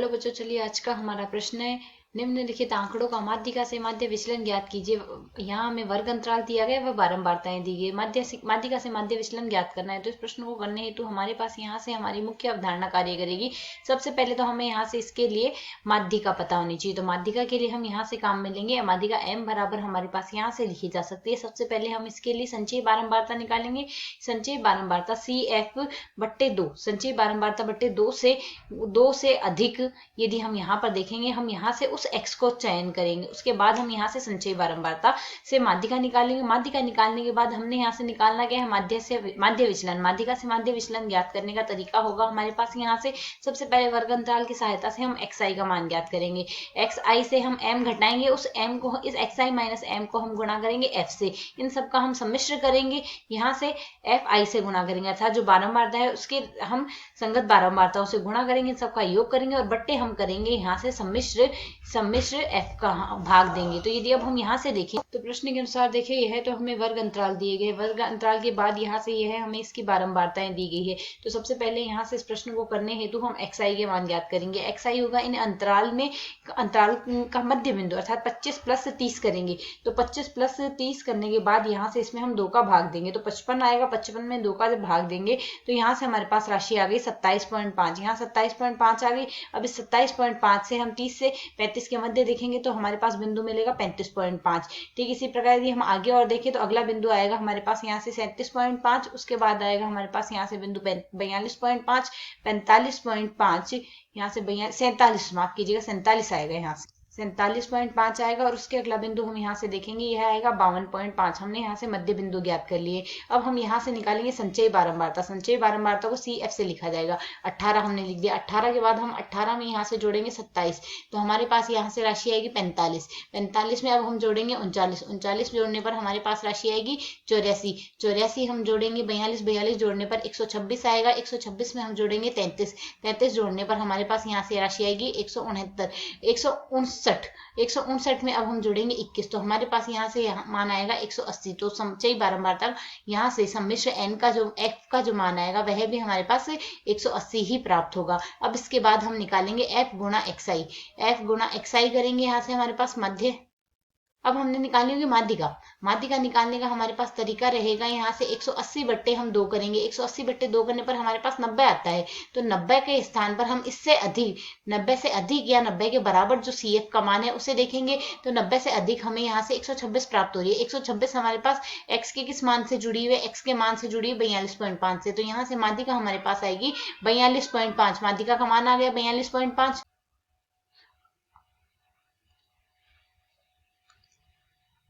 Hello बच्चों, चलिए आज का हमारा प्रश्न है निम्नलिखित आंकड़ों का माध्यिका से माध्य विचलन ज्ञात कीजिए। यहाँ हमें वर्ग अंतराल दिया गया, वह बारंबारताएं दी गई। माध्यिका से माध्य विचलन ज्ञात करना है। तो इस प्रश्न को करने हेतु हमारे पास यहाँ से हमारी मुख्य अवधारणा कार्य करेगी। सबसे पहले तो हमें यहाँ से इसके लिए माध्यिका पता होनी चाहिए। तो माध्यिका के लिए हम यहाँ से काम में लेंगे। माध्यिका m बराबर हमारे पास यहाँ से लिखी जा सकती है। सबसे पहले हम इसके लिए संचयी बारंबारता निकालेंगे। संचयी बारंबारता CF/2, संचयी बारंबारता बट्टे 2 से अधिक यदि हम यहाँ पर देखेंगे, हम यहाँ से उस x को चयन करेंगे। उसके बाद हम यहाँ से संचयी बारंबारता से माध्यिका निकालेंगे। माध्यिका निकालने के बाद हमने यहाँ से निकालना क्या है, माध्य विचलन। माध्यिका से माध्य विचलन ज्ञात करने का तरीका होगा हमारे पास यहाँ से सबसे पहले वर्ग अंतराल की सहायता से हम xi का मान ज्ञात करेंगे। xi से हम m घटाएंगे, उस m को, इस xi माइनस m को हम गुणा करेंगे f से। इन सब का हम सम्मिश्र करेंगे, यहाँ से fi से गुणा करेंगे, अर्थात जो बारंबारता है उसके हम संगत बारंबारताओं से गुणा करेंगे, सबका योग करेंगे और बट्टे हम करेंगे यहाँ से सम्मिश्र f का भाग देंगे। तो यदि अब हम यहाँ से देखें तो प्रश्न के अनुसार देखिए, यह तो हमें वर्ग अंतराल दिए गए। वर्ग अंतराल के बाद यहाँ से यह हमें इसकी बारंबारताएं दी गई है। तो सबसे पहले यहाँ से इस प्रश्न को करने हेतु हम xi के मान ज्ञात करेंगे। xi होगा इन अंतराल का मध्य बिंदु, अर्थात 25 प्लस 30 करेंगे। तो 25 प्लस 30 करने के बाद यहाँ से इसमें हम 2 का भाग देंगे तो 55 आएगा। 55 में 2 का जब भाग देंगे तो यहाँ से हमारे पास राशि आ गई 27.5। यहाँ 27.5 आ गई। अब इस 27.5 से हम 30 से 35 के मध्य देखेंगे तो हमारे पास बिंदु मिलेगा 35.5। ठीक इसी प्रकार यदि हम आगे और देखें तो अगला बिंदु आएगा हमारे पास यहाँ से 37.5, उसके बाद आएगा हमारे पास यहाँ से बिंदु 42.5, 45.5, यहाँ से 47, माफ कीजिएगा 47 आएगा, यहाँ से 47.5 आएगा। और उसके अगला बिंदु हम यहाँ से देखेंगे, यह आएगा 52.5। हमने यहाँ से मध्य बिंदु ज्ञात कर लिए। अब हम यहाँ से निकालेंगे संचयी बारंबारता। संचयी बारंबारता को CF से लिखा जाएगा। 18 हमने लिख दिया। 18 के बाद हम 18 में यहाँ से जोड़ेंगे 27, तो हमारे पास यहाँ से राशि आएगी 45। 45 में अब हम जोड़ेंगे 39। 39 जोड़ने पर हमारे पास राशि आएगी 84। 84 हम जोड़ेंगे 42। 42 जोड़ने पर 126 आएगा। 126 में हम जोड़ेंगे 33। 33 जोड़ने पर हमारे पास यहाँ से राशि आएगी 169। 159 में अब हम जोड़ेंगे 21, तो हमारे पास यहाँ से मान आएगा 180। तो संचयी बारंबारता यहाँ से सम्मिश्र n का जो f का जो मान आएगा वह भी हमारे पास 180 ही प्राप्त होगा। अब इसके बाद हम निकालेंगे f गुणा xi। f गुणा xi करेंगे, यहाँ से हमारे पास मध्य। अब हमने निकाली होगी माध्यिका। माध्यिका निकालने का हमारे पास तरीका रहेगा, यहाँ से 180 बट्टे हम 2 करेंगे। 180 बट्टे 2 करने पर हमारे पास 90 आता है। तो 90 के स्थान पर हम इससे अधिक, 90 से अधिक या 90 के बराबर जो CF का मान है उसे देखेंगे। तो 90 से अधिक हमें यहाँ से 126 प्राप्त हो रही है। 126 हमारे पास x के किस मान से जुड़ी हुई है, x के मान से जुड़ी है 42.5 से। तो यहाँ से माध्यिका हमारे पास आएगी 42.5। माध्यिका का मान आ गया 42.5।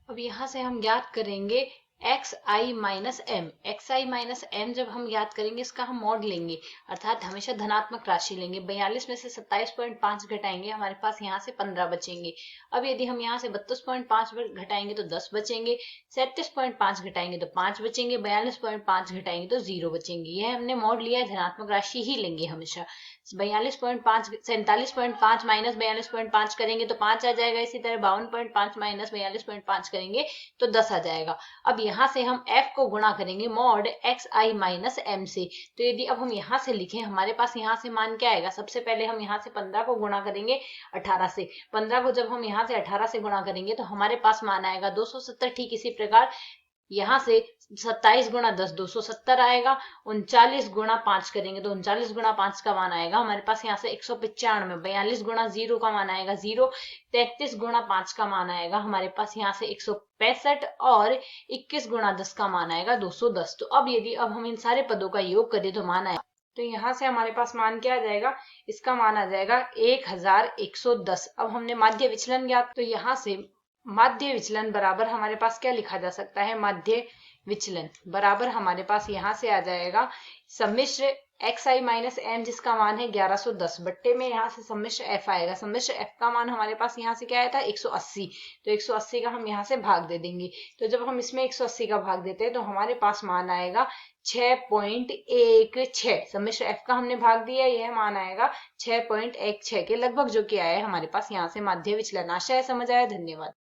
अब यहाँ से हम ज्ञात करेंगे xi minus m। xi minus m जब हम ज्ञात करेंगे इसका हम मॉड लेंगे, अर्थात हमेशा धनात्मक राशि लेंगे। 42 में से 27.5 घटाएंगे, हमारे पास यहाँ से 15 बचेंगे। अब यदि हम यहाँ से 32.5 घटाएंगे तो 10 बचेंगे। 37.5 घटाएंगे तो 5 बचेंगे। 42.5 घटाएंगे तो 0 बचेंगे। यह हमने मॉड लिया है, धनात्मक राशि ही लेंगे हमेशा। 47.5 माइनस 42.5 करेंगे तो 5 आ जाएगा। इसी तरह 52.5 माइनस 42.5 करेंगे तो 10 आ जाएगा। अब यहाँ से हम f को गुणा करेंगे मॉड xi माइनस m से। तो यदि अब हम यहाँ से लिखें, हमारे पास यहाँ से मान क्या आएगा, सबसे पहले हम यहाँ से 15 को गुणा करेंगे 18 से। 15 को जब हम यहाँ से 18 से गुणा करेंगे तो हमारे पास मान आएगा 270। ठीक इसी प्रकार यहाँ से 27 गुणा 10 270 आएगा। 39 गुणा 5 करेंगे तो 39 गुणा 5 का मान आएगा हमारे पास यहाँ से 195। 42 गुणा 0 का मान आएगा 0। 33 गुणा 5 का मान आएगा हमारे पास यहाँ से 165 और 21 गुणा 10 का मान आएगा 210। तो अब यदि अब हम इन सारे पदों का योग करें तो मान आएगा, तो यहाँ से हमारे पास मान क्या आ जाएगा, इसका मान आ जाएगा 1110। अब हमने माध्य विचलन ज्ञात, तो यहाँ से माध्य विचलन बराबर हमारे पास क्या लिखा जा सकता है, माध्य विचलन बराबर हमारे पास यहाँ से आ जाएगा सम्मिश्र xi माइनस m जिसका मान है 1110 बट्टे में यहाँ से सम्मिश्र f आएगा। सम्मिश्र f का मान हमारे पास यहाँ से क्या आया था 180। तो 180 का हम यहाँ से भाग दे देंगे। तो जब हम इसमें 180 का भाग देते हैं तो हमारे पास मान आएगा 6.16। सम्मिश्र f का हमने भाग दिया, यह मान आएगा 6.16 के लगभग, जो कि आया है हमारे पास यहाँ से माध्य विचलन। आशा है समझ आया। धन्यवाद।